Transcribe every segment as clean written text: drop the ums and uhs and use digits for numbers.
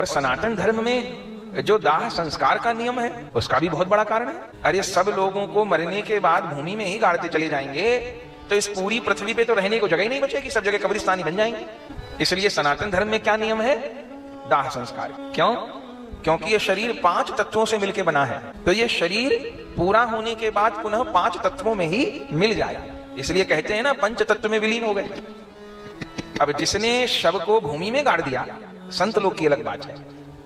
और सनातन धर्म में जो दाह संस्कार का नियम है उसका भी बहुत बड़ा कारण है। अरे सब लोगों को मरने के बाद भूमि में ही गाड़ते चले जाएंगे तो इस पूरी पृथ्वी पे तो रहने को जगह ही नहीं बचेगी, सब जगह कब्रिस्तान ही बन जाएंगे। इसलिए सनातन धर्म में क्या नियम है? दाह संस्कार। क्यों? क्योंकि ये शरीर 5 तत्वों से मिलकर बना है, तो ये शरीर पूरा होने के बाद पुनः 5 तत्वों में ही मिल जाए। इसलिए कहते हैं ना, पंच तत्व में विलीन हो गए। अब जिसने शव को भूमि में गाड़ दिया, संत लोग की अलग बात है,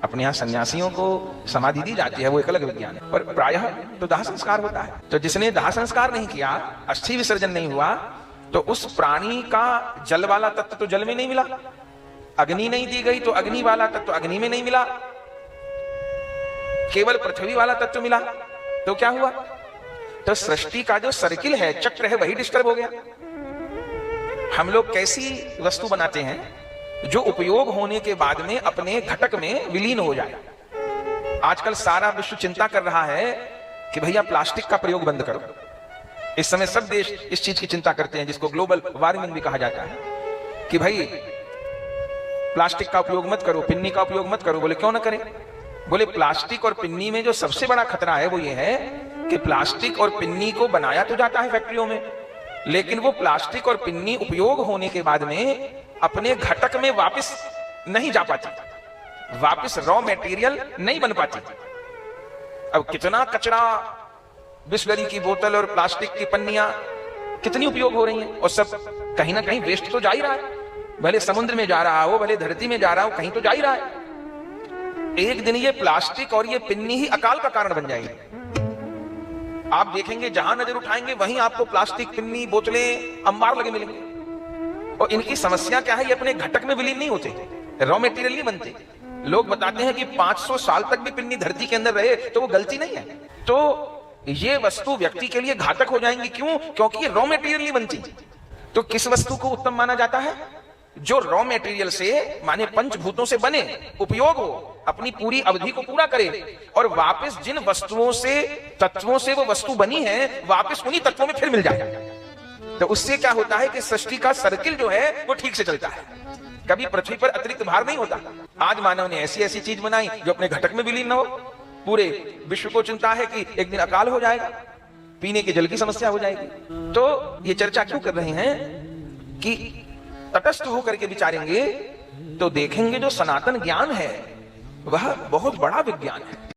अपने यहाँ सन्यासियों को समाधि दी जाती है, वो एक अलग विज्ञान है, पर प्रायः तो दाह संस्कार होता है। तो जिसने दाह संस्कार नहीं किया, अस्थि विसर्जन नहीं हुआ, तो उस प्राणी का जल वाला तत्व तो जल में नहीं मिला, अग्नि नहीं दी गई तो अग्नि वाला तत्व अग्नि में नहीं मिला, केवल पृथ्वी वाला तत्व मिला। तो क्या हुआ? तो सृष्टि का जो सर्किल है, चक्र है, वही डिस्टर्ब हो गया। हम लोग कैसी वस्तु बनाते हैं जो उपयोग होने के बाद में अपने घटक में विलीन हो जाए। आजकल सारा विश्व चिंता कर रहा है कि भैया प्लास्टिक का प्रयोग बंद करो। इस समय सब देश इस चीज की चिंता करते हैं, जिसको ग्लोबल वार्मिंग भी कहा जाता है, कि भाई प्लास्टिक का उपयोग मत करो, पिन्नी का उपयोग मत करो। बोले क्यों ना करें? बोले प्लास्टिक और पिन्नी में जो सबसे बड़ा खतरा है वो ये है कि प्लास्टिक और पिन्नी को बनाया तो जाता है फैक्ट्रियों में, लेकिन वो प्लास्टिक और पिन्नी उपयोग होने के बाद में अपने घटक में वापस नहीं जा पाती, वापस रॉ मटेरियल नहीं बन पाती। अब कितना कचरा, बिस्लरी की बोतल और प्लास्टिक की पन्नियां कितनी उपयोग हो रही हैं, और सब कहीं ना कहीं वेस्ट तो जा ही रहा है। भले समुद्र में जा रहा हो, भले धरती में जा रहा हो, कहीं तो जा ही रहा है। एक दिन ये प्लास्टिक और ये पिन्नी ही अकाल का कारण बन जाएगी। आप देखेंगे जहां नजर उठाएंगे वहीं आपको प्लास्टिक, पिन्नी, बोतलें अंबार लगे मिलेंगे। और इनकी समस्या क्या है? ये अपने घटक में विलीन नहीं होते, रॉ मटेरियल नहीं बनते। लोग बताते हैं कि 500 साल तक भी पिन्नी धरती के अंदर रहे तो वो गलती नहीं है। तो ये वस्तु व्यक्ति के लिए घातक हो जाएंगी। क्यों? क्योंकि ये रॉ मटेरियल नहीं बनती। तो किस वस्तु को उत्तम माना जाता है? जो रॉ मटेरियल से, माने पंचभूतों से बने, उपयोग हो, अपनी पूरी अवधि को पूरा करे, और वापस जिन वस्तुओं से, तत्वों से वो वस्तु बनी है, वापस उन्हीं तत्वों में फिर मिल जाए। तो उससे क्या होता है कि सृष्टि का सर्किल जो है वो ठीक से चलता है, कभी पृथ्वी पर अतिरिक्त भार नहीं होता। आज मानव ने ऐसी ऐसी चीज बनाई जो अपने घटक में विलीन न हो। पूरे विश्व को चिंता है कि एक दिन अकाल हो जाएगा, पीने के जल की समस्या हो जाएगी। तो ये चर्चा क्यों कर रहे हैं कि तटस्थ होकर के विचारेंगे तो देखेंगे जो सनातन ज्ञान है वह बहुत बड़ा विज्ञान है।